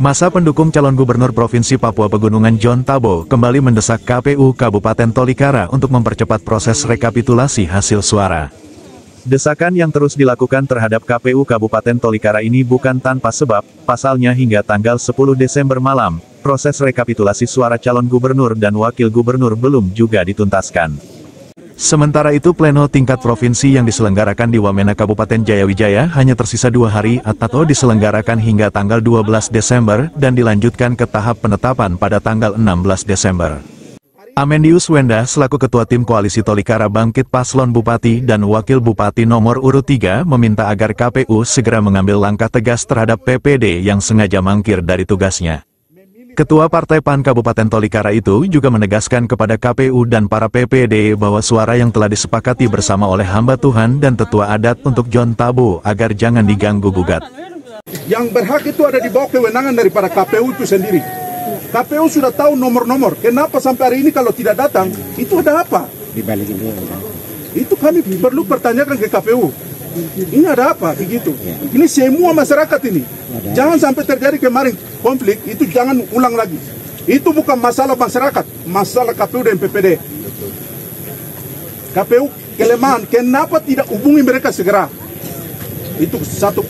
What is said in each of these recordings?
Masa pendukung calon gubernur Provinsi Papua Pegunungan John Tabo kembali mendesak KPU Kabupaten Tolikara untuk mempercepat proses rekapitulasi hasil suara. Desakan yang terus dilakukan terhadap KPU Kabupaten Tolikara ini bukan tanpa sebab, pasalnya hingga tanggal 10 Desember malam, proses rekapitulasi suara calon gubernur dan wakil gubernur belum juga dituntaskan. Sementara itu pleno tingkat provinsi yang diselenggarakan di Wamena Kabupaten Jayawijaya hanya tersisa 2 hari atau diselenggarakan hingga tanggal 12 Desember dan dilanjutkan ke tahap penetapan pada tanggal 16 Desember. Amendius Wenda selaku Ketua Tim Koalisi Tolikara Bangkit Paslon Bupati dan Wakil Bupati nomor urut 3 meminta agar KPU segera mengambil langkah tegas terhadap PPD yang sengaja mangkir dari tugasnya. Ketua Partai PAN Kabupaten Tolikara itu juga menegaskan kepada KPU dan para PPD bahwa suara yang telah disepakati bersama oleh hamba Tuhan dan tetua adat untuk John Tabo agar jangan diganggu-gugat. Yang berhak itu ada di bawah kewenangan daripada KPU itu sendiri. KPU sudah tahu nomor-nomor. Kenapa sampai hari ini kalau tidak datang, itu ada apa? Itu kami perlu pertanyakan ke KPU. Ini ada apa begitu? Ini semua masyarakat ini. Jangan sampai terjadi kemarin konflik, itu jangan ulang lagi. Itu bukan masalah masyarakat, masalah KPU dan PPD. KPU kelemahan, kenapa tidak hubungi mereka segera? Itu satu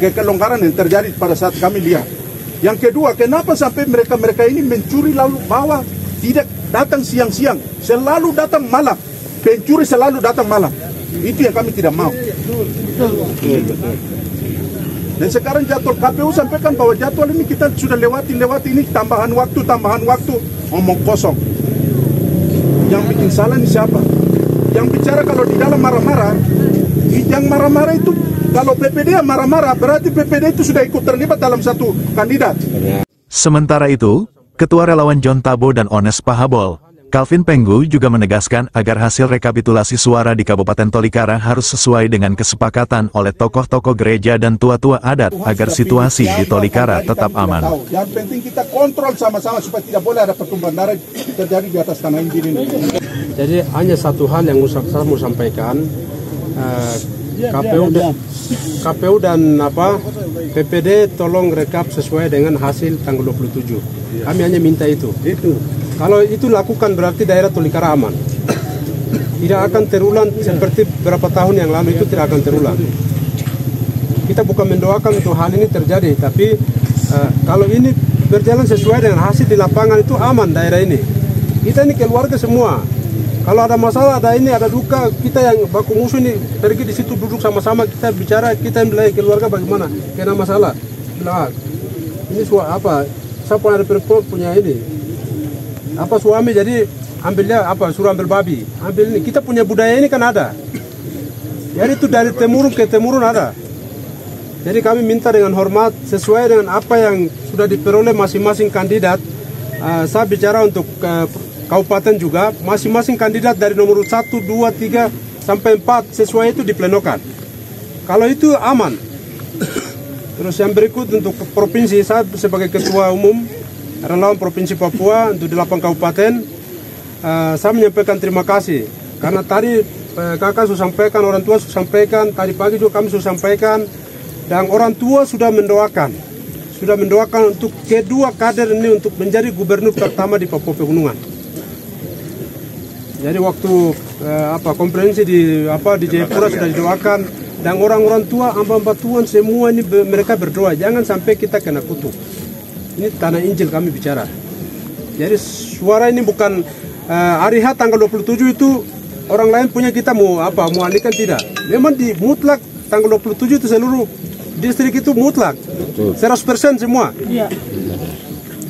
kelonggaran yang terjadi pada saat kami lihat. Yang kedua, kenapa sampai mereka ini mencuri lalu bawa, tidak datang siang-siang, selalu datang malam. Pencuri selalu datang malam. Itu yang kami tidak mau. Dan sekarang jadwal KPU sampaikan bahwa jadwal ini kita sudah lewati ini tambahan waktu, omong kosong. Yang bikin salah ini siapa? Yang bicara kalau di dalam marah-marah, yang marah-marah itu kalau PPD yang marah-marah berarti PPD itu sudah ikut terlibat dalam satu kandidat. Sementara itu, Ketua Relawan John Tabo dan Ones Pahabol, Calvin Penggu juga menegaskan agar hasil rekapitulasi suara di Kabupaten Tolikara harus sesuai dengan kesepakatan oleh tokoh-tokoh gereja dan tua-tua adat agar situasi di Tolikara tetap aman. Yang penting kita kontrol sama-sama supaya tidak boleh ada pertumpahan darah terjadi di atas tanah ini. Jadi hanya satu hal yang saya mau sampaikan, KPU dan PPD tolong rekap sesuai dengan hasil tanggal 27. Kami hanya minta itu. Kalau itu lakukan berarti daerah Tolikara aman. Tidak akan terulang seperti beberapa tahun yang lalu, itu tidak akan terulang. Kita bukan mendoakan untuk hal ini terjadi, tapi kalau ini berjalan sesuai dengan hasil di lapangan itu aman daerah ini. Kita ini keluarga semua. Kalau ada masalah, ada ini, ada duka, kita yang baku musuh ini pergi di situ duduk sama-sama, kita bicara, kita yang bilang keluarga bagaimana, kena masalah. Bilang, ini apa? Saya punya ada perempuan punya ini. Suami jadi ambilnya suruh ambil babi, ambil ini. Kita punya budaya ini kan ada. Jadi itu dari temurun ke temurun ada. Jadi kami minta dengan hormat sesuai dengan apa yang sudah diperoleh masing-masing kandidat. Saya bicara untuk kabupaten juga, masing-masing kandidat dari nomor 1, 2, 3 sampai 4 sesuai itu diplenokan. Kalau itu aman. Terus yang berikut untuk provinsi, saya sebagai ketua umum Relawan Provinsi Papua untuk 8 kabupaten, saya menyampaikan terima kasih karena tadi kakak sudah sampaikan, orang tua sudah sampaikan, tadi pagi juga kami sudah sampaikan, dan orang tua sudah mendoakan untuk kedua kader ini untuk menjadi gubernur pertama di Papua Pegunungan. Jadi waktu konferensi di Jayapura sudah didoakan, dan orang-orang tua, hamba-hamba Tuhan semua ini mereka berdoa jangan sampai kita kena kutuk. Ini tanah Injil kami bicara. Jadi suara ini bukan hari H tanggal 27 itu orang lain punya kita mau alihkan, tidak. Memang di mutlak tanggal 27 itu seluruh distrik itu mutlak. 100% semua. Iya.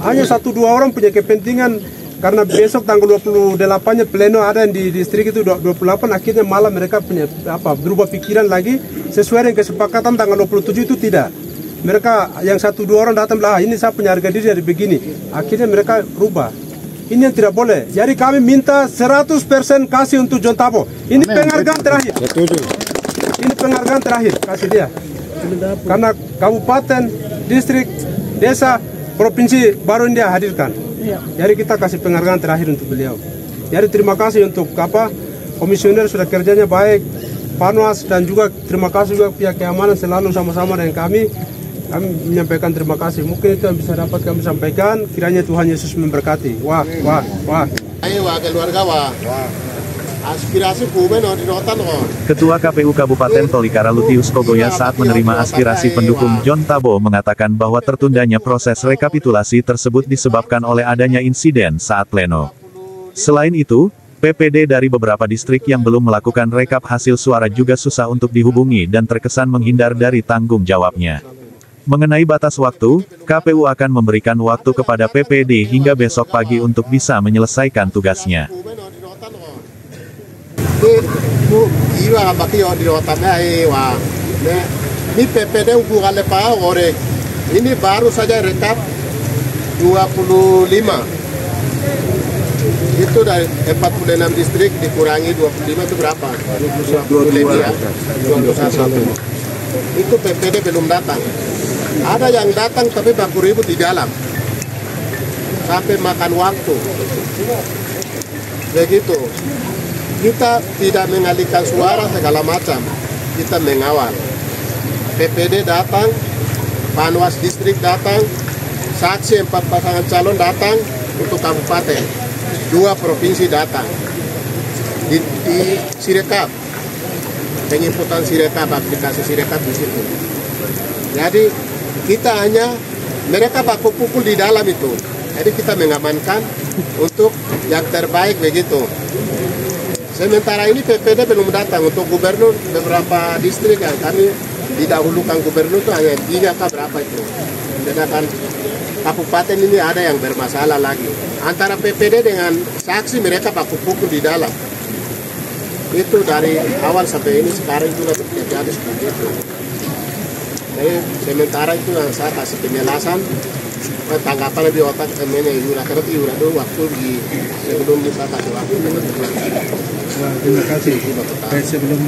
Hanya 1-2 orang punya kepentingan karena besok tanggal 28-nya pleno ada yang di distrik itu 28, akhirnya malam mereka punya berubah pikiran lagi sesuai dengan kesepakatan tanggal 27 itu tidak. Mereka yang 1-2 orang datang bilang, ini saya punya harga diri dari begini. Akhirnya mereka rubah. Ini yang tidak boleh. Jadi kami minta 100% kasih untuk John Tabo. Ini penghargaan terakhir. Ini penghargaan terakhir, kasih dia. Karena kabupaten, distrik, desa, provinsi baru dia hadirkan. Jadi kita kasih penghargaan terakhir untuk beliau. Jadi terima kasih untuk komisioner sudah kerjanya baik, Panwas, dan juga terima kasih juga pihak keamanan selalu sama-sama dengan kami. Kami menyampaikan terima kasih. Mungkin itu yang bisa dapat kami sampaikan. Kiranya Tuhan Yesus memberkati. Wah. Ayo keluarga aspirasi Ketua KPU Kabupaten Tolikara Lutius Kogoya saat menerima aspirasi pendukung John Tabo mengatakan bahwa tertundanya proses rekapitulasi tersebut disebabkan oleh adanya insiden saat pleno. Selain itu, PPD dari beberapa distrik yang belum melakukan rekap hasil suara juga susah untuk dihubungi dan terkesan menghindar dari tanggung jawabnya. Mengenai batas waktu, KPU akan memberikan waktu kepada PPD hingga besok pagi untuk bisa menyelesaikan tugasnya. Ini PPD ukuran ini baru saja rekap 25. Itu dari 46 distrik dikurangi 25 itu berapa? 20 lebih ya. 21. Itu PPD belum datang. Ada yang datang tapi baku ribut di dalam. Sampai makan waktu. Begitu. Kita tidak mengalihkan suara segala macam. Kita mengawal. PPD datang, Panwas distrik datang, saksi 4 pasangan calon datang untuk kabupaten. 2 provinsi datang. Di Sirekap. Penginputan Sirekap, aplikasi Sirekap di situ. Jadi kita hanya mereka baku pukul di dalam itu. Jadi kita mengamankan untuk yang terbaik begitu. Sementara ini PPD belum datang untuk gubernur beberapa distrik yang kami didahulukan gubernur itu hanya 3 kah berapa itu. Sedangkan kabupaten ini ada yang bermasalah lagi. Antara PPD dengan saksi mereka baku pukul di dalam. Itu dari awal sampai ini sekarang juga terjadi seperti itu. Jadi sementara itu yang saya kasih penjelasan tanggapan lebih otak karena itu waktu di sebelum saya kasih waktu. Terima kasih. Sebelum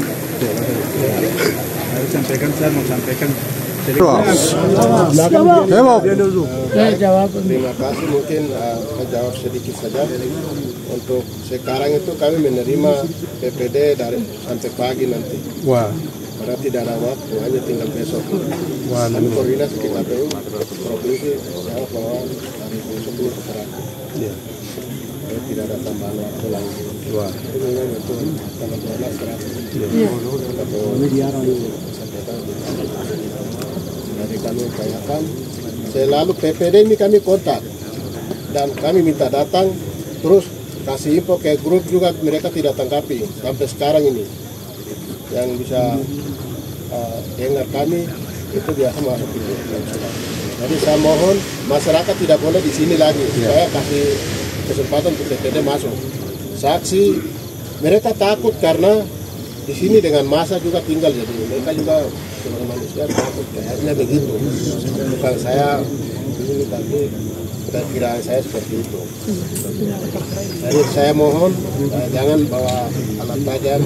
saya mau sampaikan. Terima kasih, mungkin menjawab sedikit saja. Untuk sekarang itu kami menerima PPD dari sampai pagi nanti. Wah. Karena tidak ada waktu, hanya tinggal besok. Kami koordinasi ke KPU provinsi jawab bahwa hari besok ini terakhir. Jadi tidak ada tambahan waktu lagi. Wah. Itu memang betul tanggal 12 terakhir. Jadi kami upayakan selalu PPD ini kami kontak dan kami minta datang terus kasih info ke grup juga mereka tidak tanggapi sampai sekarang ini. Yang bisa dengar kami itu biasa masuk itu. Jadi saya mohon masyarakat tidak boleh di sini lagi. Saya kasih kesempatan untuk PPD masuk. Saksi mereka takut karena di sini dengan masa juga tinggal, jadi mereka juga sebagai manusia takut. Akhirnya begitu. Bukan saya ini tapi perkiraan saya seperti itu. Jadi saya mohon jangan bawa alat tajam.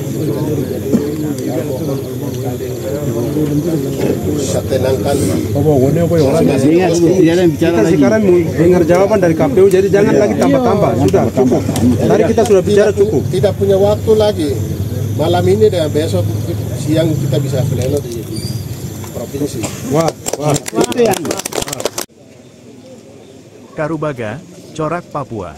Saya mohon bisa tenangkan. Kita sekarang dengar jawaban dari KPU, jadi jangan lagi tambah-tambah. Sudah cukup. Tadi kita sudah bicara cukup. Tidak punya waktu lagi. Malam ini dan besok siang kita bisa pleno di provinsi. Wah. Karubaga, Corak Papua.